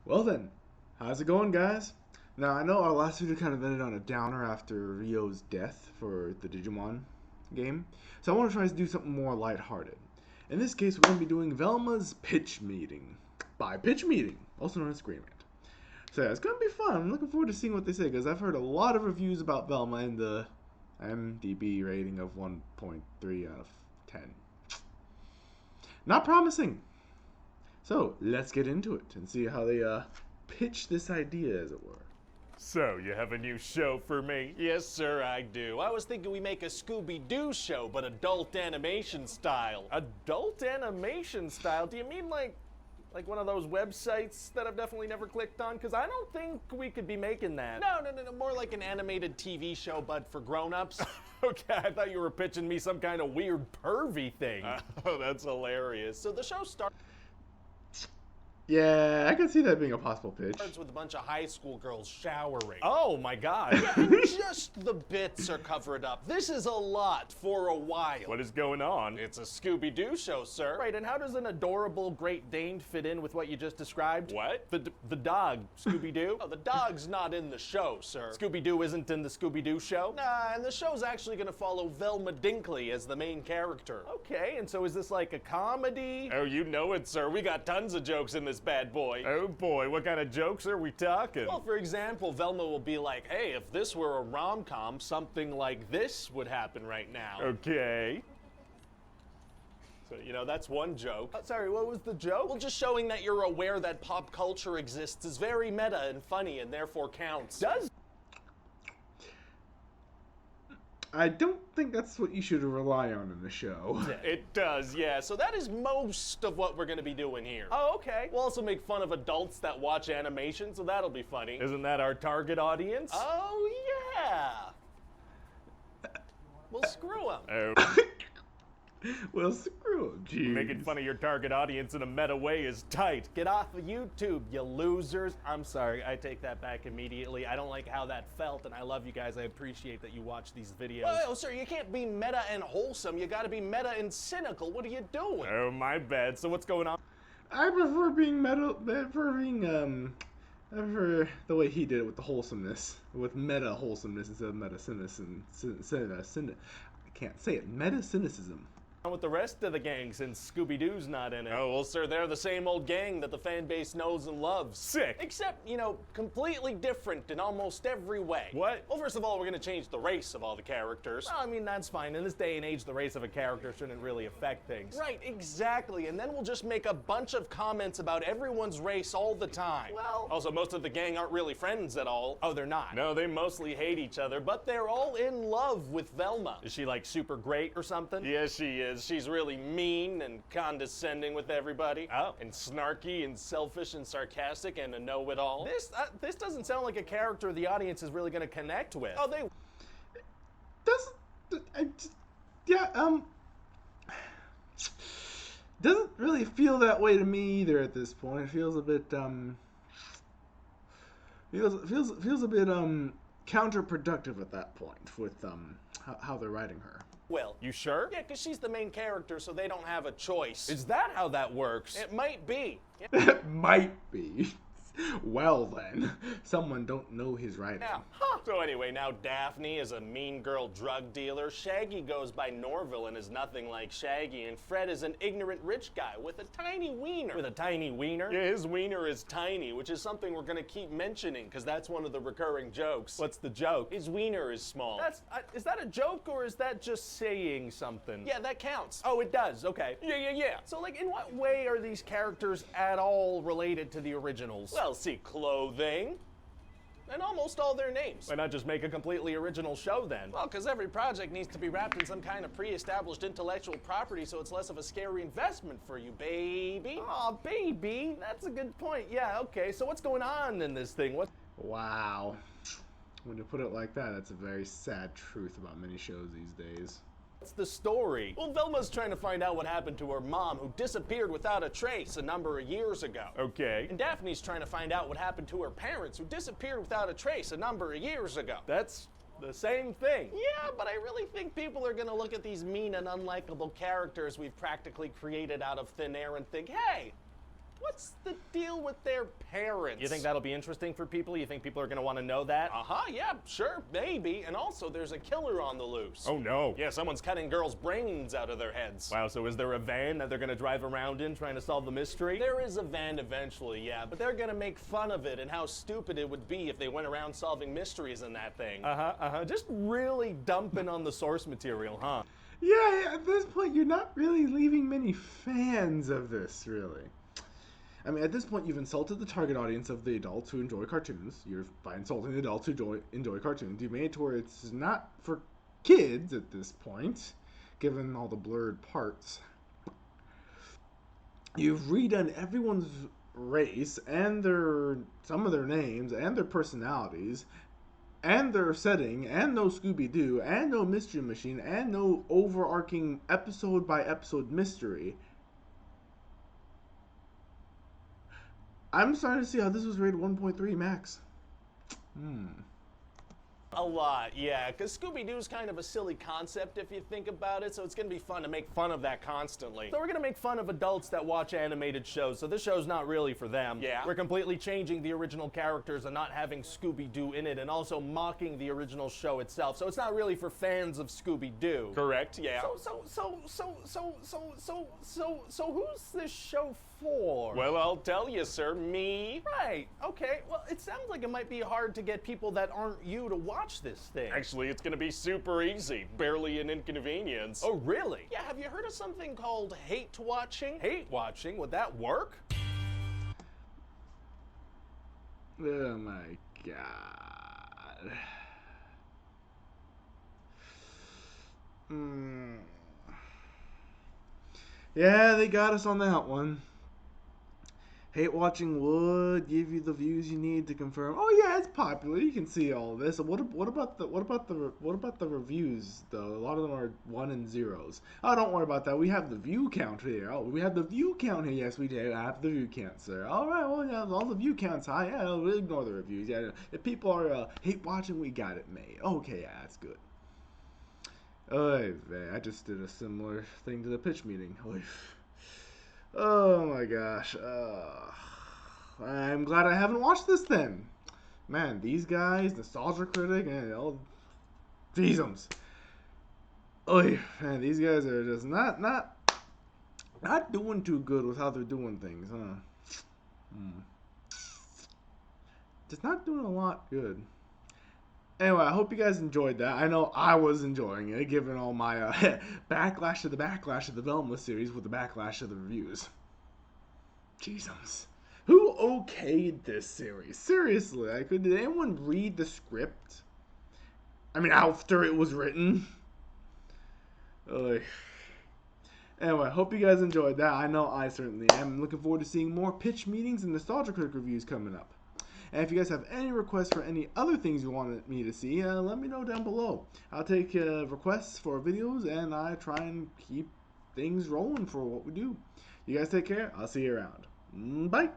Well then, how's it going, guys? Now, I know our last video kind of ended on a downer after Rio's death for the Digimon game, so I want to try to do something more lighthearted. In this case, we're going to be doing Velma's Pitch Meeting, by Pitch Meeting, also known as Scream Rant. So yeah, it's going to be fun. I'm looking forward to seeing what they say, because I've heard a lot of reviews about Velma and the imdb rating of 1.3 out of 10. Not promising. So, let's get into it and see how they pitch this idea, as it were. So, you have a new show for me? Yes, sir, I do. I was thinking we make a Scooby-Doo show, but adult animation style. Adult animation style? Do you mean like one of those websites that I've definitely never clicked on? Because I don't think we could be making that. No, more like an animated TV show, but for grown-ups. Okay, I thought you were pitching me some kind of weird pervy thing. Oh, that's hilarious. So the show starts Yeah, I can see that being a possible pitch. with a bunch of high school girls showering. Oh my god. And just the bits are covered up. This is a lot for a while. What is going on? It's a Scooby-Doo show, sir. Right, and how does an adorable Great Dane fit in with what you just described? What? The dog, Scooby-Doo? Oh, the dog's not in the show, sir. Scooby-Doo isn't in the Scooby-Doo show? Nah, and the show's actually gonna follow Velma Dinkley as the main character. Okay, and so is this like a comedy? Oh, you know it, sir. We got tons of jokes in this bad boy. Oh boy, what kind of jokes are we talking? Well, for example, Velma will be like, hey, if this were a rom-com, something like this would happen right now. Okay. So, that's one joke. Sorry, what was the joke? Well, just showing that you're aware that pop culture exists is very meta and funny and therefore counts. Does I don't think that's what you should rely on in the show. It does, yeah. So that is most of what we're going to be doing here. Oh, okay. We'll also make fun of adults that watch animation, so that'll be funny. Isn't that our target audience? Oh, yeah. Well, screw them. Oh. Well, screw 'em, jeez. Making fun of your target audience in a meta way is tight. Get off of YouTube, you losers. I'm sorry, I take that back immediately. I don't like how that felt, and I love you guys. I appreciate that you watch these videos. Oh, sir, you can't be meta and wholesome. You gotta be meta and cynical. What are you doing? Oh, my bad. So what's going on? I prefer being I prefer the way he did it with the wholesomeness, with meta wholesomeness instead of meta cynicism. I can't say it. Meta cynicism. With the rest of the gang since Scooby-Doo's not in it. Oh, well, sir, they're the same old gang that the fan base knows and loves. Sick. Except, completely different in almost every way. What? Well, first of all, we're gonna change the race of all the characters. Well, I mean, that's fine. In this day and age, the race of a character shouldn't really affect things. Right, exactly. And then we'll just make a bunch of comments about everyone's race all the time. Well- Also, most of the gang aren't really friends at all. Oh, they're not? No, they mostly hate each other, but they're all in love with Velma. Is she, like, super great or something? Yes, she is. She's really mean and condescending with everybody. Oh. And snarky and selfish and sarcastic and a know-it-all. This doesn't sound like a character the audience is really going to connect with. Oh, they... Doesn't really feel that way to me either at this point. It feels a bit feels a bit counterproductive at that point with how they're writing her. Well, You sure? yeah, because she's the main character, so they don't have a choice. Is that how that works? It might be. Yeah. It might be. Well then, someone don't know his writing. Yeah. So anyway, now Daphne is a mean girl drug dealer, Shaggy goes by Norville and is nothing like Shaggy, and Fred is an ignorant rich guy with a tiny wiener. With a tiny wiener? Yeah, his wiener is tiny, which is something we're gonna keep mentioning, because that's one of the recurring jokes. What's the joke? His wiener is small. Is that a joke or is that just saying something? Yeah, that counts. Oh, it does. Okay. Yeah. So, like, in what way are these characters at all related to the originals? Well, see, clothing, and almost all their names. Why not just make a completely original show then? Well, because every project needs to be wrapped in some kind of pre-established intellectual property, so it's less of a scary investment for you, baby. Aw, baby. That's a good point. Yeah, okay. So what's going on in this thing? Wow. When you put it like that, that's a very sad truth about many shows these days. What's the story? Well, Velma's trying to find out what happened to her mom, who disappeared without a trace a number of years ago. Okay. And Daphne's trying to find out what happened to her parents, who disappeared without a trace a number of years ago. That's the same thing. Yeah, but I really think people are gonna look at these mean and unlikable characters we've practically created out of thin air and think, hey, What's the deal with their parents? You think that'll be interesting for people? You think people are going to want to know that? Yeah, sure, maybe. And also, there's a killer on the loose. Oh, no. Yeah, someone's cutting girls' brains out of their heads. Wow, so is there a van that they're going to drive around in trying to solve the mystery? There is a van eventually, yeah, but they're gonna make fun of it and how stupid it would be if they went around solving mysteries in that thing. Just really dumping on the source material, huh? Yeah, at this point, you're not really leaving many fans of this, really. I mean, at this point, you've insulted the target audience of the adults who enjoy cartoons. By insulting the adults who enjoy cartoons, you've made it to where it's not for kids at this point, given all the blurred parts. You've redone everyone's race and some of their names and their personalities and their setting, and no Scooby-Doo, and no Mystery Machine, and no overarching episode-by-episode mystery. I'm starting to see how this was rated 1.3 max. A lot, yeah, because Scooby-Doo's kind of a silly concept if you think about it, so it's going to be fun to make fun of that constantly. So we're going to make fun of adults that watch animated shows, so this show's not really for them. Yeah. We're completely changing the original characters and not having Scooby-Doo in it, and also mocking the original show itself, so it's not really for fans of Scooby-Doo. Correct, yeah. So who's this show for? Well, I'll tell you, sir, me. Right, okay, well, it sounds like it might be hard to get people that aren't you to watch this thing. Actually, it's gonna be super easy. Barely an inconvenience. Oh, really? Yeah, have you heard of something called hate watching? Hate watching? Would that work? Oh my god. Yeah, they got us on that one. Hate watching would give you the views you need to confirm. Oh yeah, it's popular. You can see all this. What about the reviews though? A lot of them are 1 and 0s. Oh, don't worry about that. We have the view count here. Oh, we have the view count here. Yes, we do have the view count, sir. All right. Well, yeah, all the view counts high. Yeah, we'll ignore the reviews. Yeah, if people are hate watching, we got it made. Okay, yeah, that's good. I just did a similar thing to the pitch meeting. Oh my gosh. I'm glad I haven't watched this then. Man, these guys, Nostalgia Critic, and all Jeezums. Man, these guys are just not doing too good with how they're doing things, huh? Just not doing a lot good. Anyway, I hope you guys enjoyed that. I know I was enjoying it, given all my backlash of the Velma series with the backlash of the reviews. Jeezums. Who okayed this series? Seriously, did anyone read the script? I mean, after it was written? Anyway, I hope you guys enjoyed that. I know I certainly am. I'm looking forward to seeing more pitch meetings and Nostalgia Critic reviews coming up. And if you guys have any requests for any other things you wanted me to see, let me know down below. I'll take requests for videos, and I try and keep things rolling for what we do. You guys take care. I'll see you around. Bye.